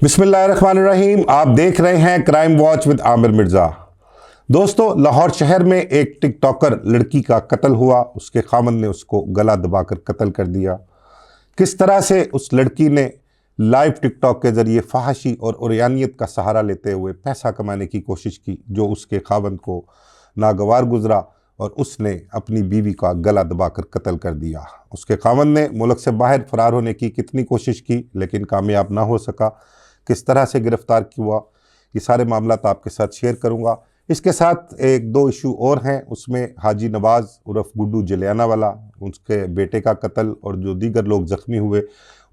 बिस्मिल्लाहिर्रहमानिर्रहीम। आप देख रहे हैं crime watch with Aamir Mirza. दोस्तों, लाहौर शहर में एक टिकटॉकर लड़की का कत्ल हुआ। उसके खामन ने उसको गला दबाकर कत्ल कर दिया। किस तरह से उस लड़की ने लाइव टिकटॉक के ज़रिए फहाशी और उरयानियत का सहारा लेते हुए पैसा कमाने की कोशिश की, जो उसके खामन को नागवार गुजरा और उसने अपनी बीवी का गला दबाकर कत्ल कर दिया। उसके खामन ने मुल्क से बाहर फरार होने की कितनी कोशिश की लेकिन कामयाब ना हो सका। किस तरह से गिरफ़्तार हुआ, ये सारे मामला आपके साथ शेयर करूंगा। इसके साथ एक दो इशू और हैं, उसमें हाजी नवाज़ उर्फ गुड्डू जलियाना वाला, उसके बेटे का कत्ल और जो दीगर लोग ज़ख्मी हुए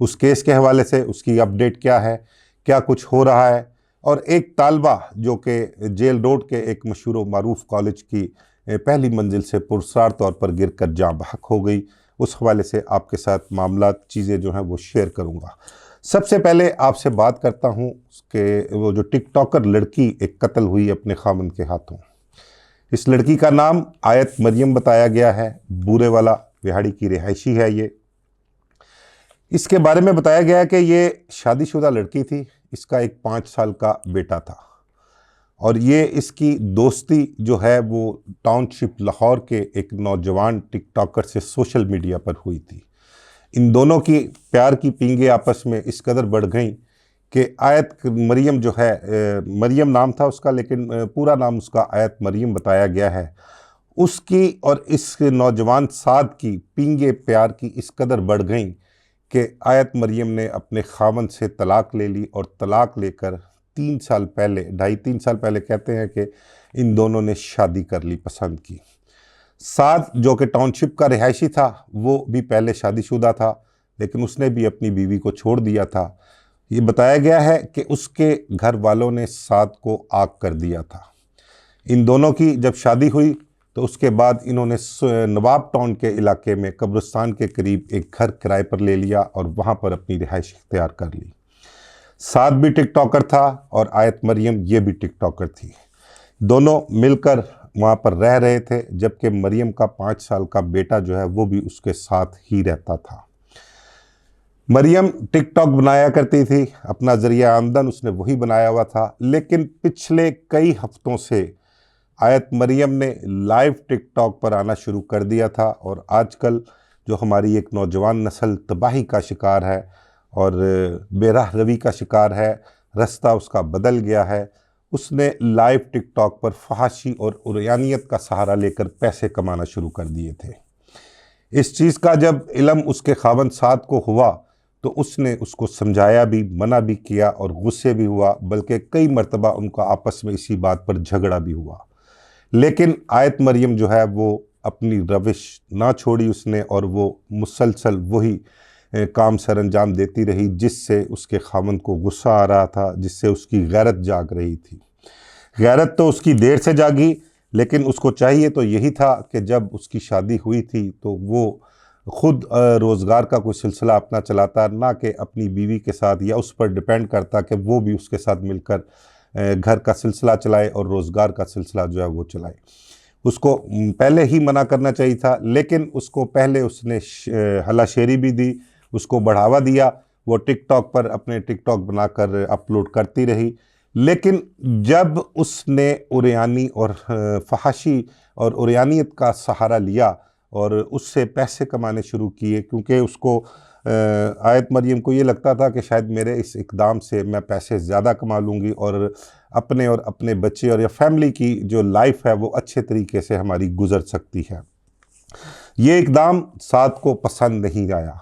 उस केस के हवाले से उसकी अपडेट क्या है, क्या कुछ हो रहा है, और एक तालबा जो कि जेल रोड के एक मशहूर मारूफ कॉलेज की पहली मंजिल से पुरस्कार तौर पर गिर कर जाँ बहक हो गई, उस हवाले से आपके साथ मामला चीज़ें जो हैं वो शेयर करूँगा। सबसे पहले आपसे बात करता हूँ कि वो जो टिकटॉकर लड़की एक कत्ल हुई अपने खामन के हाथों। इस लड़की का नाम आयत मरियम बताया गया है। बूरे वाला विहाड़ी की रिहायशी है ये। इसके बारे में बताया गया है कि ये शादीशुदा लड़की थी। इसका एक 5 साल का बेटा था और ये इसकी दोस्ती जो है वो टाउनशिप लाहौर के एक नौजवान टिकटॉकर से सोशल मीडिया पर हुई थी। इन दोनों की प्यार की पींगे आपस में इस कदर बढ़ गई कि आयत मरियम जो है, मरियम नाम था उसका लेकिन पूरा नाम उसका आयत मरियम बताया गया है, उसकी और इस नौजवान साद की पींगे प्यार की इस कदर बढ़ गई कि आयत मरियम ने अपने खामन से तलाक ले ली और तलाक लेकर 3 साल पहले, 2.5-3 साल पहले कहते हैं कि इन दोनों ने शादी कर ली, पसंद की। साद जो कि टाउनशिप का रिहायशी था वो भी पहले शादीशुदा था लेकिन उसने भी अपनी बीवी को छोड़ दिया था। ये बताया गया है कि उसके घर वालों ने साद को आग कर दिया था। इन दोनों की जब शादी हुई तो उसके बाद इन्होंने नवाब टाउन के इलाके में कब्रिस्तान के करीब एक घर किराए पर ले लिया और वहाँ पर अपनी रिहाइश इख्तियार कर ली। साद भी टिकटॉकर था और आयत मरियम ये भी टिकटॉकर थी। दोनों मिलकर वहाँ पर रह रहे थे जबकि मरियम का 5 साल का बेटा जो है वो भी उसके साथ ही रहता था। मरियम टिकटॉक बनाया करती थी, अपना ज़रिया आमदन उसने वही बनाया हुआ था, लेकिन पिछले कई हफ्तों से आयत मरियम ने लाइव टिकटॉक पर आना शुरू कर दिया था और आजकल जो हमारी एक नौजवान नस्ल तबाही का शिकार है और बेराह रवी का शिकार है, रास्ता उसका बदल गया है। उसने लाइव टिकटॉक पर फहाशी और उरयानियत का सहारा लेकर पैसे कमाना शुरू कर दिए थे। इस चीज़ का जब इल्म उसके खावंद साद को हुआ तो उसने उसको समझाया भी, मना भी किया और गुस्से भी हुआ, बल्कि कई मरतबा उनका आपस में इसी बात पर झगड़ा भी हुआ। लेकिन आयत मरियम जो है वो अपनी रविश ना छोड़ी उसने और वो मुसलसल वही काम सर अंजाम देती रही जिससे उसके खामन को गुस्सा आ रहा था, जिससे उसकी गैरत जाग रही थी। गैरत तो उसकी देर से जागी लेकिन उसको चाहिए तो यही था कि जब उसकी शादी हुई थी तो वो खुद रोज़गार का कोई सिलसिला अपना चलाता, ना कि अपनी बीवी के साथ या उस पर डिपेंड करता कि वो भी उसके साथ मिलकर घर का सिलसिला चलाए और रोज़गार का सिलसिला जो है वो चलाए। उसको पहले ही मना करना चाहिए था लेकिन उसको पहले उसने हलाशेरी भी दी, उसको बढ़ावा दिया। वो टिकटॉक पर अपने टिकटॉक बनाकर अपलोड करती रही, लेकिन जब उसने उरयानी और फहाशी और उरयानियत का सहारा लिया और उससे पैसे कमाने शुरू किए, क्योंकि उसको आयत मरियम को ये लगता था कि शायद मेरे इस इक़दाम से मैं पैसे ज़्यादा कमा लूँगी और अपने बच्चे और या फैमिली की जो लाइफ है वो अच्छे तरीके से हमारी गुजर सकती है। ये इक़दाम साद को पसंद नहीं आया।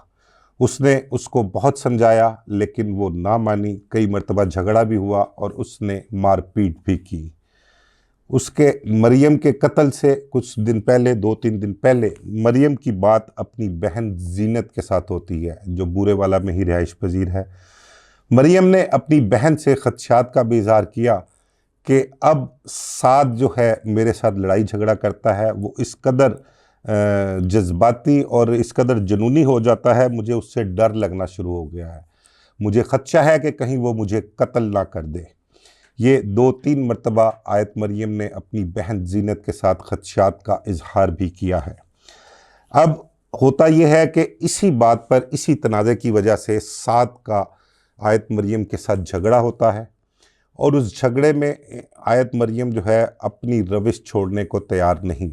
उसने उसको बहुत समझाया लेकिन वो ना मानी। कई मरतबा झगड़ा भी हुआ और उसने मारपीट भी की। उसके मरियम के कत्ल से कुछ दिन पहले, 2-3 दिन पहले, मरियम की बात अपनी बहन जीनत के साथ होती है जो बूरे वाला में ही रिहाइश पजीर है। मरियम ने अपनी बहन से खदशात का भी इजहार किया कि अब साद जो है मेरे साथ लड़ाई झगड़ा करता है, वो इस कदर जज्बाती और इस कदर जुनूनी हो जाता है, मुझे उससे डर लगना शुरू हो गया है। मुझे खदशा है कि कहीं वो मुझे कत्ल ना कर दे। ये 2-3 मरतबा आयत मरियम ने अपनी बहन जीनत के साथ खदशात का इजहार भी किया है। अब होता यह है कि इसी बात पर, इसी तनाज़े की वजह से साद का आयत मरियम के साथ झगड़ा होता है और उस झगड़े में आयत मरियम जो है अपनी रविश छोड़ने को तैयार नहीं।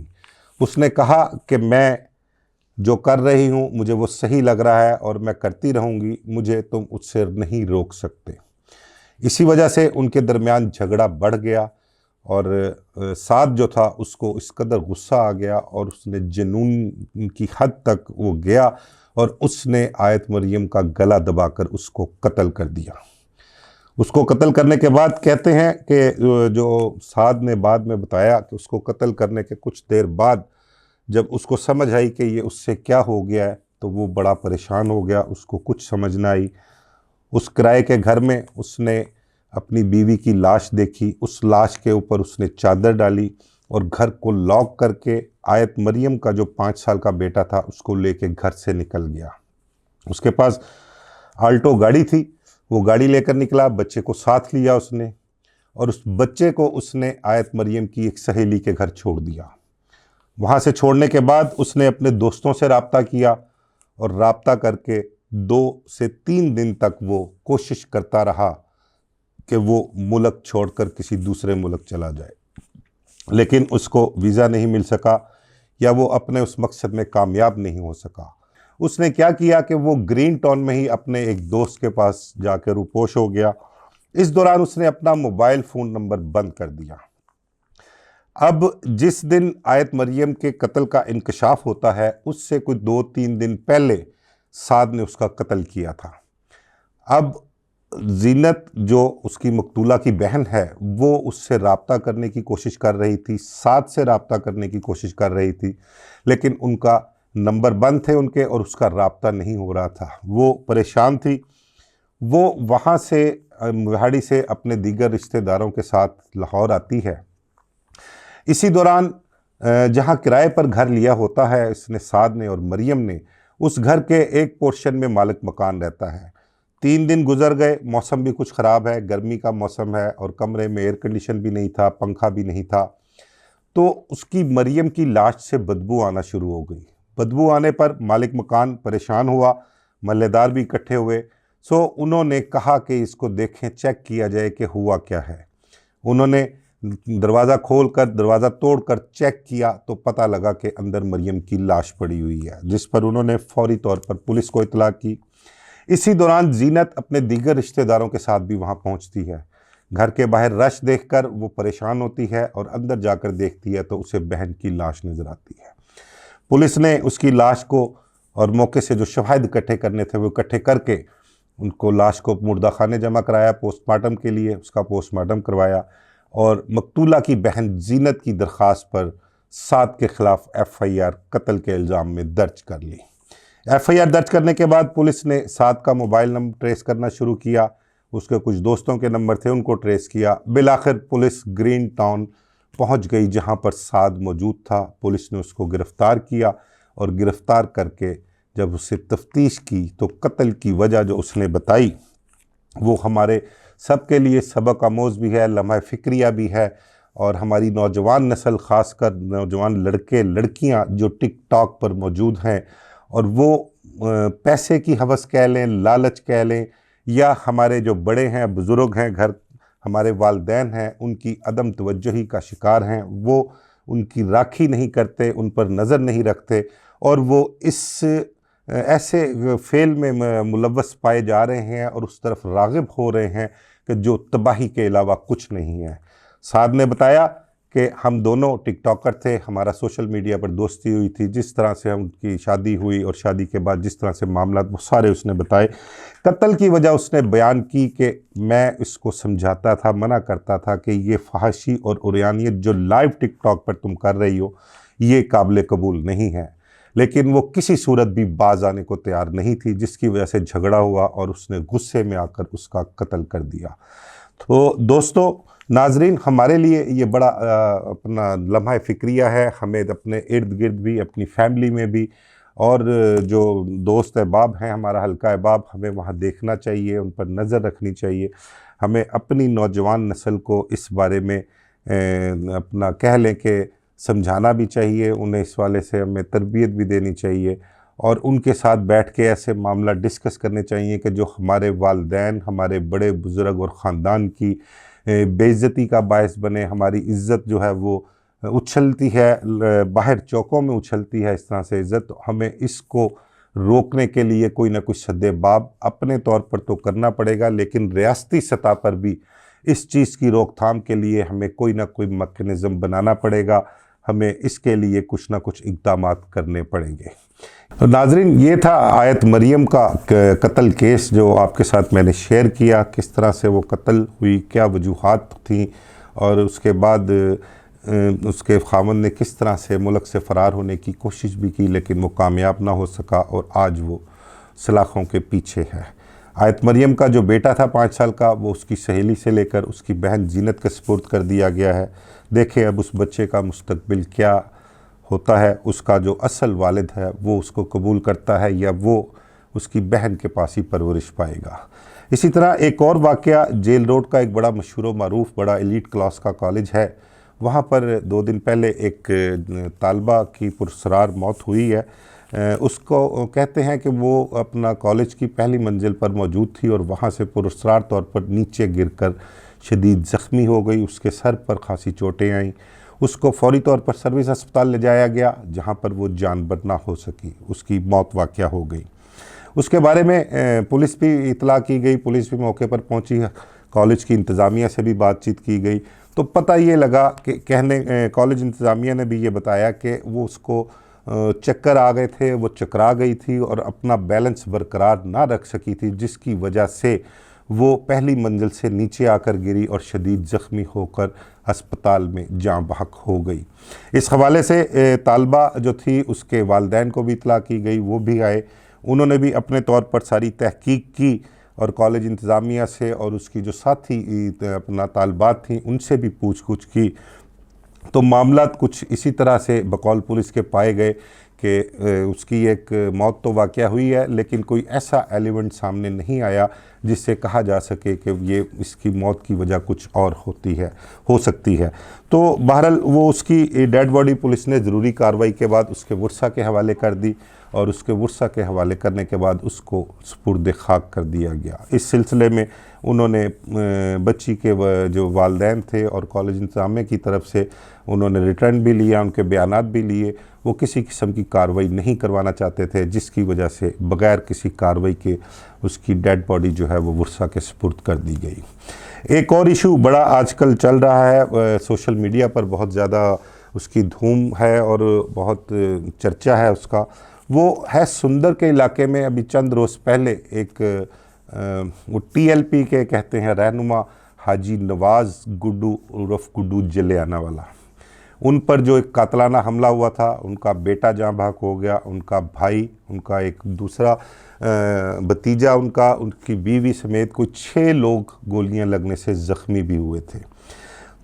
उसने कहा कि मैं जो कर रही हूँ मुझे वो सही लग रहा है और मैं करती रहूँगी, मुझे तुम उससे नहीं रोक सकते। इसी वजह से उनके दरमियान झगड़ा बढ़ गया और साद जो था उसको इस कदर गुस्सा आ गया और उसने जुनून की हद तक वो गया और उसने आयत मरियम का गला दबाकर उसको कत्ल कर दिया। उसको कत्ल करने के बाद कहते हैं कि जो साद ने बाद में बताया कि उसको कत्ल करने के कुछ देर बाद जब उसको समझ आई कि ये उससे क्या हो गया है तो वो बड़ा परेशान हो गया, उसको कुछ समझ ना आई। उस किराए के घर में उसने अपनी बीवी की लाश देखी, उस लाश के ऊपर उसने चादर डाली और घर को लॉक करके आयत मरियम का जो 5 साल का बेटा था उसको लेके घर से निकल गया। उसके पास आल्टो गाड़ी थी, वो गाड़ी लेकर निकला, बच्चे को साथ लिया उसने और उस बच्चे को उसने आयत मरियम की एक सहेली के घर छोड़ दिया। वहाँ से छोड़ने के बाद उसने अपने दोस्तों से रब्ता किया और रब्ता करके 2 से 3 दिन तक वो कोशिश करता रहा कि वो मुल्क छोड़कर किसी दूसरे मुल्क चला जाए, लेकिन उसको वीज़ा नहीं मिल सका या वो अपने उस मकसद में कामयाब नहीं हो सका। उसने क्या किया कि वो ग्रीन टाउन में ही अपने एक दोस्त के पास जाकर रूपोश हो गया। इस दौरान उसने अपना मोबाइल फ़ोन नंबर बंद कर दिया। अब जिस दिन आयत मरियम के कत्ल का इंकशाफ होता है उससे कुछ 2-3 दिन पहले साद ने उसका कत्ल किया था। अब जीनत जो उसकी मकतूला की बहन है वो उससे रब्ता करने की कोशिश कर रही थी, साद से रब्ता करने की कोशिश कर रही थी, लेकिन उनका नंबर बंद थे उनके और उसका रब्ता नहीं हो रहा था। वो परेशान थी। वो वहाँ से मोहाली से अपने दीगर रिश्तेदारों के साथ लाहौर आती है। इसी दौरान जहाँ किराए पर घर लिया होता है इसने, साद ने और मरियम ने, उस घर के एक पोर्शन में मालिक मकान रहता है। 3 दिन गुजर गए, मौसम भी कुछ ख़राब है, गर्मी का मौसम है और कमरे में एयर कंडीशन भी नहीं था, पंखा भी नहीं था। तो उसकी मरियम की लाश से बदबू आना शुरू हो गई। बदबू आने पर मालिक मकान परेशान हुआ, महल्लेदार भी इकट्ठे हुए। सो उन्होंने कहा कि इसको देखें, चेक किया जाए कि हुआ क्या है। उन्होंने दरवाज़ा खोलकर, दरवाज़ा तोड़कर चेक किया तो पता लगा कि अंदर मरियम की लाश पड़ी हुई है, जिस पर उन्होंने फौरी तौर पर पुलिस को इतला की। इसी दौरान जीनत अपने दीगर रिश्तेदारों के साथ भी वहां पहुंचती है। घर के बाहर रश देखकर वो परेशान होती है और अंदर जाकर देखती है तो उसे बहन की लाश नजर आती है। पुलिस ने उसकी लाश को और मौके से जो शवाहिद इकट्ठे करने थे वो इकट्ठे करके उनको लाश को मुर्दा खाने जमा कराया पोस्टमार्टम के लिए। उसका पोस्टमार्टम करवाया और मकतूला की बहन जीनत की दरख्वास्त पर साद के खिलाफ FIR कत्ल के इल्ज़ाम में दर्ज कर ली। FIR दर्ज करने के बाद पुलिस ने साद का मोबाइल नंबर ट्रेस करना शुरू किया। उसके कुछ दोस्तों के नंबर थे, उनको ट्रेस किया। बिलाखिर पुलिस ग्रीन टाउन पहुंच गई जहां पर साद मौजूद था। पुलिस ने उसको गिरफ़्तार किया और गिरफ़्तार करके जब उससे तफ्तीश की तो कत्ल की वजह जो उसने बताई वो हमारे सबके लिए सबक आमोज़ भी है, लम्हा फ़िक्रिया भी है। और हमारी नौजवान नस्ल, ख़ासकर नौजवान लड़के लड़कियां जो टिकटॉक पर मौजूद हैं और वो पैसे की हवस कह लें, लालच कह लें, या हमारे जो बड़े हैं, बुज़ुर्ग हैं, घर हमारे वालिदैन हैं, उनकी अदम तवज्जुही का शिकार हैं। वो उनकी राखी नहीं करते, उन पर नज़र नहीं रखते और वो इस ऐसे फेल में मुलव्वस पाए जा रहे हैं और उस तरफ राग़िब हो रहे हैं कि जो तबाही के अलावा कुछ नहीं है। साद ने बताया कि हम दोनों टिकटॉकर थे, हमारा सोशल मीडिया पर दोस्ती हुई थी, जिस तरह से उनकी शादी हुई और शादी के बाद जिस तरह से मामला वो सारे उसने बताए। कत्ल की वजह उसने बयान की कि मैं इसको समझाता था, मना करता था कि ये फहाशी और उरियानियत जो लाइव टिकटॉक पर तुम कर रही हो ये काबिल कबूल नहीं है, लेकिन वो किसी सूरत भी बाज आने को तैयार नहीं थी, जिसकी वजह से झगड़ा हुआ और उसने गुस्से में आकर उसका कत्ल कर दिया। तो दोस्तों, नाजरीन, हमारे लिए ये बड़ा अपना लम्हा फ़िक्रिया है। हमें अपने इर्द गिर्द भी, अपनी फैमिली में भी, और जो दोस्त अहबाब हैं, हमारा हल्का अहबाब, हमें वहाँ देखना चाहिए, उन पर नज़र रखनी चाहिए। हमें अपनी नौजवान नस्ल को इस बारे में अपना कह लें कि समझाना भी चाहिए, उन्हें इस वाले से हमें तरबियत भी देनी चाहिए और उनके साथ बैठ के ऐसे मामला डिस्कस करने चाहिए कि जो हमारे वालिदैन, हमारे बड़े बुज़ुर्ग और ख़ानदान की बेइज्जती का बायस बने, हमारी इज़्ज़त जो है वो उछलती है, बाहर चौकों में उछलती है इस तरह से इज़्ज़त। तो हमें इसको रोकने के लिए कोई ना कोई सद्देबाब अपने तौर पर तो करना पड़ेगा, लेकिन रियासती सतह पर भी इस चीज़ की रोकथाम के लिए हमें कोई ना कोई मैकेनिज़्म बनाना पड़ेगा। हमें इसके लिए कुछ ना कुछ इक़दामात करने पड़ेंगे। तो नाज़रीन, ये था आयत मरियम का कत्ल केस जो आपके साथ मैंने शेयर किया। किस तरह से वो कत्ल हुई, क्या वजूहात थी, और उसके बाद उसके ख़ावंद ने किस तरह से मुल्क से फ़रार होने की कोशिश भी की, लेकिन वो कामयाब ना हो सका और आज वो सलाखों के पीछे है। आयत मरियम का जो बेटा था 5 साल का, वो उसकी सहेली से लेकर उसकी बहन जीनत के सुपुर्द कर दिया गया है। देखें अब उस बच्चे का मुस्तकबिल क्या होता है। उसका जो असल वालिद है वो उसको कबूल करता है या वो उसकी बहन के पास ही परवरिश पाएगा। इसी तरह एक और वाक़या, जेल रोड का एक बड़ा मशहूर व मारूफ बड़ा एलीट क्लास का कॉलेज है, वहाँ पर 2 दिन पहले एक तालबा की पुरसरार मौत हुई है। उसको कहते हैं कि वो अपना कॉलेज की पहली मंजिल पर मौजूद थी और वहाँ से पुरसरार तौर पर नीचे गिरकर शदीद ज़ख्मी हो गई। उसके सर पर खासी चोटें आईं। उसको फ़ौरी तौर पर सर्विस अस्पताल ले जाया गया, जहाँ पर वो जान बच ना हो सकी, उसकी मौत वाक़या हो गई। उसके बारे में पुलिस भी इतला की गई, पुलिस भी मौके पर पहुँची, कॉलेज की इंतज़ामिया से भी बातचीत की गई। तो पता ये लगा कि कॉलेज इंतज़ामिया ने भी ये बताया कि वो उसको चक्कर आ गए थे, वो चकरा गई थी और अपना बैलेंस बरकरार ना रख सकी थी, जिसकी वजह से वो पहली मंजिल से नीचे आकर गिरी और शदीद ज़ख्मी होकर अस्पताल में जाँ बहक हो गई। इस हवाले से तालबा जो थी उसके वालिदैन को भी इतला की गई, वो भी आए, उन्होंने भी अपने तौर पर सारी तहकीक की और कॉलेज इंतज़ामिया से और उसकी जो साथी अपना तालबात थी उनसे भी पूछ-गछ की। तो मामला कुछ इसी तरह से बकौल पुलिस के पाए गए कि उसकी एक मौत तो वाक़या हुई है, लेकिन कोई ऐसा एलिमेंट सामने नहीं आया जिससे कहा जा सके कि ये इसकी मौत की वजह कुछ और हो सकती है। तो बहरहाल वो उसकी डेड बॉडी पुलिस ने ज़रूरी कार्रवाई के बाद उसके वर्सा के हवाले कर दी और उसके वर्सा के हवाले करने के बाद उसको सुपुर्द खाक कर दिया गया। इस सिलसिले में उन्होंने बच्ची के जो वालिदैन थे और कॉलेज इंतज़ामिया की तरफ से उन्होंने रिटर्न भी लिया, उनके बयानात भी लिए। वो किसी किस्म की कार्रवाई नहीं करवाना चाहते थे, जिसकी वजह से बग़ैर किसी कार्रवाई के उसकी डेड बॉडी जो है वो वर्सा के सुपुर्द कर दी गई। एक और इशू बड़ा आजकल चल रहा है, सोशल मीडिया पर बहुत ज़्यादा उसकी धूम है और बहुत चर्चा है उसका, वो है सुंदर के इलाके में अभी चंद रोज़ पहले एक वो TLP के कहते हैं रहनुमा हाजी नवाज़ गुड्डू उर्फ गुड्डू जलियाना वाला, उन पर जो एक कातलाना हमला हुआ था, उनका बेटा जाँ बहक हो गया, उनका भाई, उनका एक दूसरा भतीजा, उनकी बीवी समेत कुछ 6 लोग गोलियां लगने से ज़ख्मी भी हुए थे।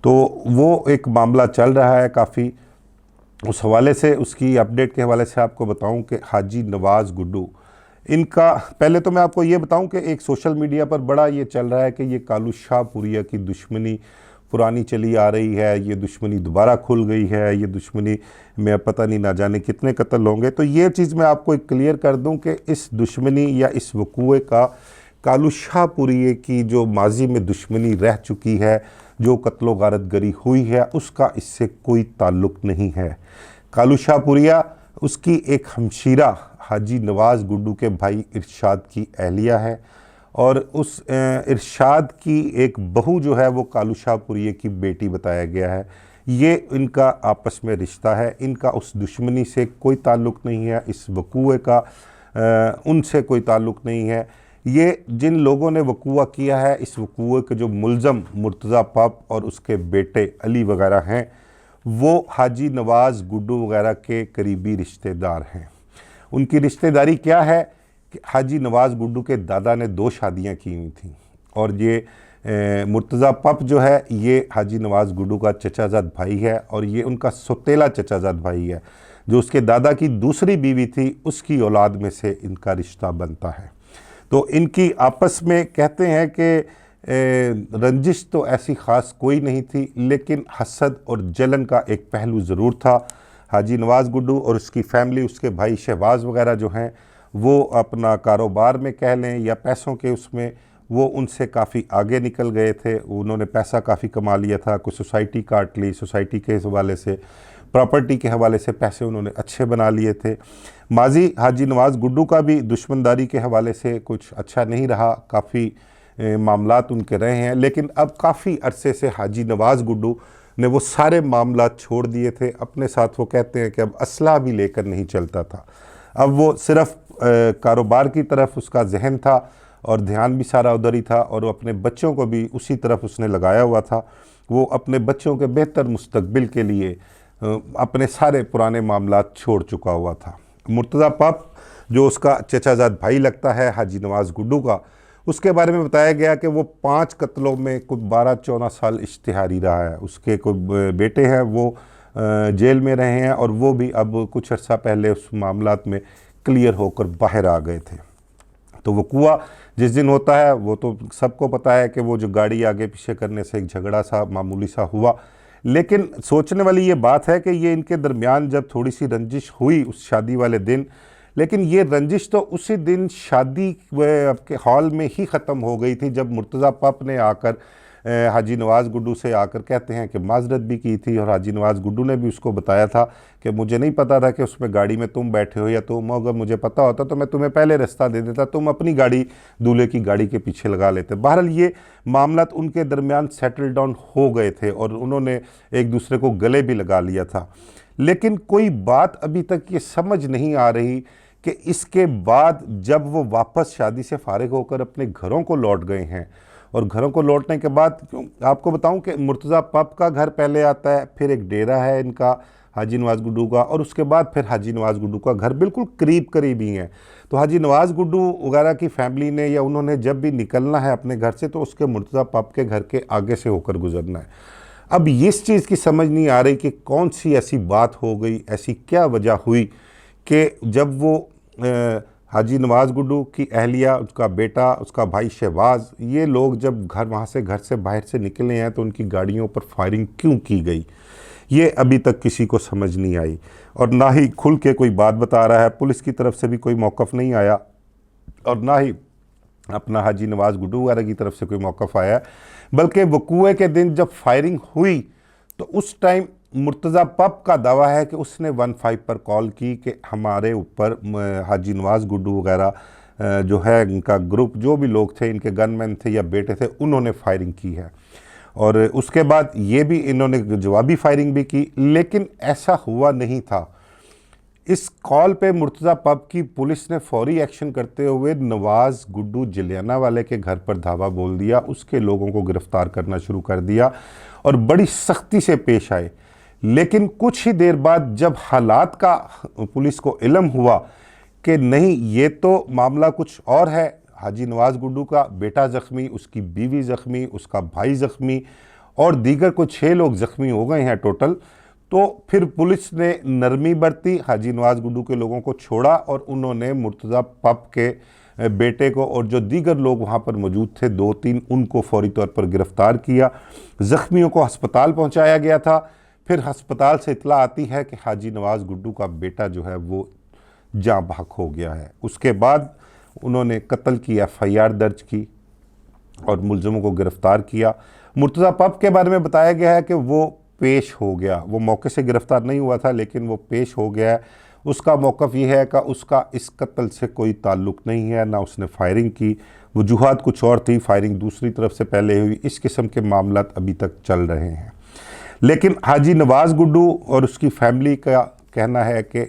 तो वो एक मामला चल रहा है काफ़ी। उस हवाले से उसकी अपडेट के हवाले से आपको बताऊं कि हाजी नवाज़ गुड्डू, इनका पहले तो मैं आपको ये बताऊं कि एक सोशल मीडिया पर बड़ा ये चल रहा है कि ये कालू शाहपुरिया की दुश्मनी पुरानी चली आ रही है, ये दुश्मनी दोबारा खुल गई है, ये दुश्मनी में पता नहीं ना जाने कितने कत्ल होंगे। तो ये चीज़ मैं आपको एक क्लियर कर दूं कि इस दुश्मनी या इस वकूए का कालू शाहपुरिये की जो माजी में दुश्मनी रह चुकी है, जो कत्लो गारतगरी हुई है, उसका इससे कोई ताल्लुक़ नहीं है। कालू शाहपुरिया उसकी एक हमशीरा हाजी नवाज़ गुड्डू के भाई इरशाद की अहलिया है और उस इरशाद की एक बहू जो है वो कालू शाहपुरिये की बेटी बताया गया है। ये इनका आपस में रिश्ता है, इनका उस दुश्मनी से कोई ताल्लुक़ नहीं है, इस वकूए का उनसे कोई ताल्लुक़ नहीं है। ये जिन लोगों ने वकूआ किया है, इस वकूए के जो मुल्ज़म मुर्तज़ा पप और उसके बेटे अली वग़ैरह हैं, वो हाजी नवाज़ गुड्डू वग़ैरह के करीबी रिश्तेदार हैं। उनकी रिश्तेदारी क्या है कि हाजी नवाज़ गुड्डू के दादा ने 2 शादियां की हुई थी और ये मुर्तज़ा पप जो है ये हाजी नवाज़ गुड्डू का चचाजाद भाई है और ये उनका सौतेला चचाजाद भाई है। जो उसके दादा की दूसरी बीवी थी उसकी औलाद में से इनका रिश्ता बनता है। तो इनकी आपस में कहते हैं कि रंजिश तो ऐसी ख़ास कोई नहीं थी, लेकिन हसद और जलन का एक पहलू ज़रूर था। हाजी नवाज़ गुड्डू और उसकी फैमिली, उसके भाई शहबाज वगैरह जो हैं, वो अपना कारोबार में कह लें या पैसों के उसमें वो उनसे काफ़ी आगे निकल गए थे। उन्होंने पैसा काफ़ी कमा लिया था, कोई सोसाइटी काट ली, सोसाइटी के हवाले से, प्रॉपर्टी के हवाले से पैसे उन्होंने अच्छे बना लिए थे। माजी हाजी नवाज़ गुड्डू का भी दुश्मनदारी के हवाले से कुछ अच्छा नहीं रहा, काफ़ी मामलात उनके रहे हैं, लेकिन अब काफ़ी अरसे से हाजी नवाज़ गुड्डू ने वो सारे मामलात छोड़ दिए थे। अपने साथ वो कहते हैं कि अब असला भी लेकर नहीं चलता था, अब वो सिर्फ़ कारोबार की तरफ उसका जहन था और ध्यान भी सारा उधर ही था, और अपने बच्चों को भी उसी तरफ उसने लगाया हुआ था। वो अपने बच्चों के बेहतर मुस्तकबिल के लिए अपने सारे पुराने मामलात छोड़ चुका हुआ था। मुर्तज़ा पप जो उसका चचाजाद भाई लगता है हाजी नवाज़ गुड्डू का, उसके बारे में बताया गया कि वो 5 कत्लों में कुछ 12-14 साल इश्तिहारी रहा है। उसके कोई बेटे हैं वो जेल में रहे हैं, और वो भी अब कुछ अर्सा पहले उस मामलात में क्लियर होकर बाहर आ गए थे। तो वो कुआ जिस दिन होता है वो तो सबको पता है कि वो जो गाड़ी आगे पीछे करने से एक झगड़ा सा मामूली सा हुआ, लेकिन सोचने वाली ये बात है कि ये इनके दरमियान जब थोड़ी सी रंजिश हुई उस शादी वाले दिन, लेकिन ये रंजिश तो उसी दिन शादी के हॉल में ही ख़त्म हो गई थी, जब मुर्तज़ा पप ने आकर हाजी नवाज़ गुड्डू से आकर कहते हैं कि माजरत भी की थी, और हाजी नवाज़ गुड्डू ने भी उसको बताया था कि मुझे नहीं पता था कि उसमें गाड़ी में तुम बैठे हो, या तुम अगर मुझे पता होता तो मैं तुम्हें पहले रास्ता दे देता, तुम अपनी गाड़ी दूल्हे की गाड़ी के पीछे लगा लेते। बहरहाल ये मामलात उनके दरमियान सेटल डाउन हो गए थे और उन्होंने एक दूसरे को गले भी लगा लिया था। लेकिन कोई बात अभी तक ये समझ नहीं आ रही कि इसके बाद जब वो वापस शादी से फारिग होकर अपने घरों को लौट गए हैं, और घरों को लौटने के बाद आपको बताऊं कि मुर्तज़ा पप का घर पहले आता है, फिर एक डेरा है इनका हाजी नवाज़ गुड्डू का, और उसके बाद फिर हाजी नवाज़ गुड्डू का घर बिल्कुल करीब ही हैं। तो हाजी नवाज़ गुड्डू वगैरह की फैमिली ने या उन्होंने जब भी निकलना है अपने घर से तो उसके मुर्तज़ा पप के घर के आगे से होकर गुजरना है। अब इस चीज़ की समझ नहीं आ रही कि कौन सी ऐसी बात हो गई, ऐसी क्या वजह हुई कि जब वो हाजी नवाज़ गुड्डू की अहलिया, उसका बेटा, उसका भाई शहबाज, ये लोग जब वहाँ से घर से बाहर से निकले हैं तो उनकी गाड़ियों पर फायरिंग क्यों की गई, ये अभी तक किसी को समझ नहीं आई, और ना ही खुल के कोई बात बता रहा है। पुलिस की तरफ से भी कोई मौक़िफ़ नहीं आया, और ना ही अपना हाजी नवाज़ गुड्डू वगैरह की तरफ से कोई मौक़िफ़ आया। बल्कि वकूए के दिन जब फायरिंग हुई तो उस टाइम मुर्तज़ा पप का दावा है कि उसने 15 पर कॉल की कि हमारे ऊपर हाजी नवाज़ गुड्डू वगैरह जो है इनका ग्रुप, जो भी लोग थे, इनके गनमैन थे या बेटे थे, उन्होंने फायरिंग की है। और उसके बाद ये भी इन्होंने जवाबी फायरिंग भी की, लेकिन ऐसा हुआ नहीं था। इस कॉल पे मुर्तज़ा पप की पुलिस ने फौरी एक्शन करते हुए नवाज़ गुड्डू जलियाना वाले के घर पर धावा बोल दिया, उसके लोगों को गिरफ़्तार करना शुरू कर दिया और बड़ी सख्ती से पेश आए। लेकिन कुछ ही देर बाद जब हालात का पुलिस को इल्म हुआ कि नहीं, ये तो मामला कुछ और है, हाजी नवाज़ गुड्डू का बेटा ज़ख्मी, उसकी बीवी ज़ख्मी, उसका भाई ज़ख्मी और दीगर को 6 लोग ज़ख्मी हो गए हैं टोटल, तो फिर पुलिस ने नरमी बरती, हाजी नवाज़ गुड्डू के लोगों को छोड़ा और उन्होंने मुर्तज़ा पप के बेटे को और जो दीगर लोग वहाँ पर मौजूद थे 2-3, उनको फौरी तौर पर गिरफ़्तार किया। ज़ख्मियों को हस्पताल पहुँचाया गया था। फिर हस्पताल से इत्तला आती है कि हाजी नवाज़ गुड्डू का बेटा जो है वो जाँ बहक हो गया है। उसके बाद उन्होंने कत्ल की FIR दर्ज की और मुलज़मों को गिरफ़्तार किया। मुर्तज़ा पप के बारे में बताया गया है कि वो पेश हो गया, वो मौके से गिरफ़्तार नहीं हुआ था लेकिन वो पेश हो गया है। उसका मौक़िफ़ ये है कि उसका इस कत्ल से कोई ताल्लुक़ नहीं है, ना उसने फायरिंग की, वजूहात कुछ और थी, फायरिंग दूसरी तरफ से पहले हुई। इस किस्म के मामलात अभी तक चल रहे हैं। लेकिन हाजी नवाज़ गुड्डू और उसकी फैमिली का कहना है कि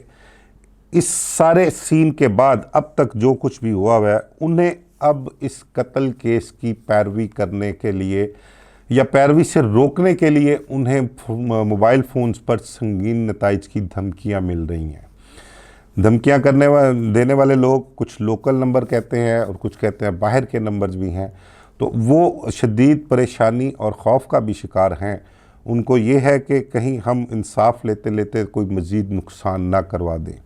इस सारे सीन के बाद अब तक जो कुछ भी हुआ है, उन्हें अब इस कत्ल केस की पैरवी करने के लिए या पैरवी से रोकने के लिए उन्हें मोबाइल फ़ोन्स पर संगीन नताइज की धमकियां मिल रही हैं। धमकियां देने वाले लोग कुछ लोकल नंबर कहते हैं और कुछ कहते हैं बाहर के नंबर्स भी हैं। तो वो शदीद परेशानी और खौफ का भी शिकार हैं। उनको ये है कि कहीं हम इंसाफ लेते लेते कोई मज़ीद नुकसान ना करवा दें।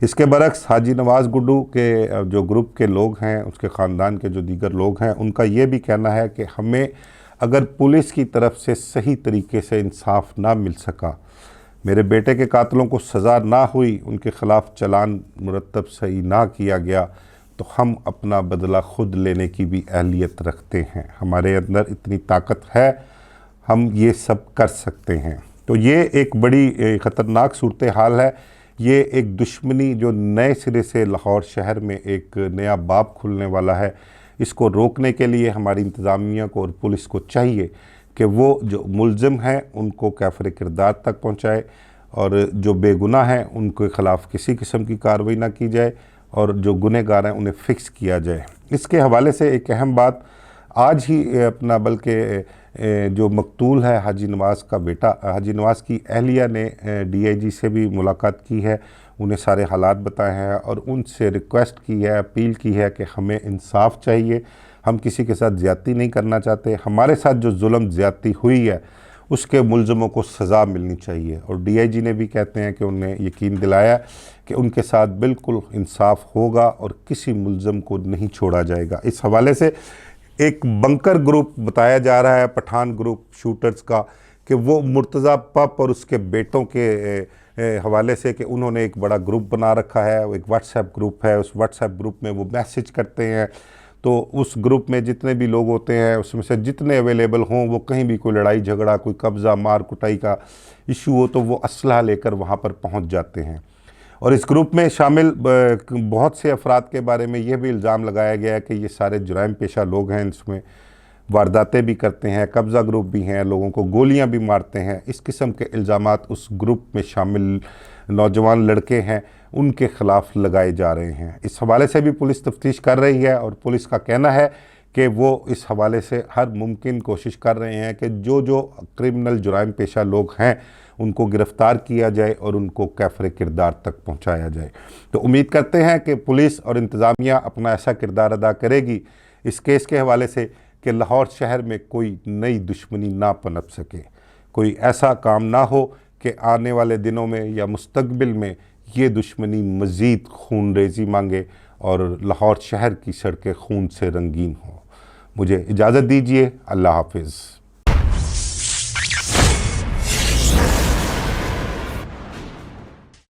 इसके बरक्स हाजी नवाज़ गुड्डू के जो ग्रुप के लोग हैं, उसके ख़ानदान के जो दीगर लोग हैं, उनका ये भी कहना है कि हमें अगर पुलिस की तरफ से सही तरीके से इंसाफ ना मिल सका मेरे बेटे के कातलों को सज़ा ना हुई, उनके ख़िलाफ़ चलान मुरतब सही ना किया गया, तो हम अपना बदला ख़ुद लेने की भी अहलियत रखते हैं। हमारे अंदर इतनी ताकत है, हम ये सब कर सकते हैं। तो ये एक बड़ी ख़तरनाक सूरत हाल है। ये एक दुश्मनी जो नए सिरे से लाहौर शहर में एक नया बाब खुलने वाला है, इसको रोकने के लिए हमारी इंतज़ामिया को और पुलिस को चाहिए कि वो जो मुलज़िम हैं उनको कैफ़र किरदार तक पहुँचाए, और जो बेगुनाह हैं उनके ख़िलाफ़ किसी किस्म की कार्रवाई ना की जाए, और जो गुनहगार हैं उन्हें फ़िक्स किया जाए। इसके हवाले से एक अहम बात आज ही अपना बल्कि जो मकतूल है हाजी नवाज़ का बेटा, हाजी नवाज़ की अहलिया ने DIG से भी मुलाकात की है, उन्हें सारे हालात बताए हैं और उनसे रिक्वेस्ट की है, अपील की है कि हमें इंसाफ चाहिए, हम किसी के साथ ज़्यादती नहीं करना चाहते, हमारे साथ जो जुल्म ज़्यादती हुई है उसके मुलज़मों को सज़ा मिलनी चाहिए। और DIG ने भी कहते हैं कि उन्हें यकीन दिलाया कि उनके साथ बिल्कुल इंसाफ होगा और किसी मुलज़म को नहीं छोड़ा जाएगा। इस हवाले से एक बंकर ग्रुप बताया जा रहा है पठान ग्रुप शूटर्स का, कि वो मुर्तज़ा पप और उसके बेटों के हवाले से कि उन्होंने एक बड़ा ग्रुप बना रखा है, वो एक व्हाट्सएप ग्रुप है, उस व्हाट्सएप ग्रुप में वो मैसेज करते हैं, तो उस ग्रुप में जितने भी लोग होते हैं उसमें से जितने अवेलेबल हों, वो कहीं भी कोई लड़ाई झगड़ा, कोई कब्ज़ा मार कुटाई का इशू हो तो वो असलहा लेकर वहाँ पर पहुँच जाते हैं। और इस ग्रुप में शामिल बहुत से अफराद के बारे में यह भी इल्ज़ाम लगाया गया है कि ये सारे जुराइम पेशा लोग हैं, इसमें वारदातें भी करते हैं, कब्ज़ा ग्रुप भी हैं, लोगों को गोलियां भी मारते हैं। इस किस्म के इल्ज़ामात उस ग्रुप में शामिल नौजवान लड़के हैं उनके ख़िलाफ़ लगाए जा रहे हैं। इस हवाले से भी पुलिस तफ्तीश कर रही है और पुलिस का कहना है कि वो इस हवाले से हर मुमकिन कोशिश कर रहे हैं कि जो जो क्रिमिनल जुराइम पेशा लोग हैं उनको गिरफ़्तार किया जाए और उनको कैफ़र किरदार तक पहुंचाया जाए। तो उम्मीद करते हैं कि पुलिस और इंतज़ामिया अपना ऐसा किरदार अदा करेगी इस केस के हवाले से कि लाहौर शहर में कोई नई दुश्मनी ना पनप सके, कोई ऐसा काम ना हो कि आने वाले दिनों में या मुस्तकबिल में ये दुश्मनी मज़ीद खून रेज़ी मांगे और लाहौर शहर की सड़कें खून से रंगीन हों। मुझे इजाज़त दीजिए। अल्लाह हाफ़िज़।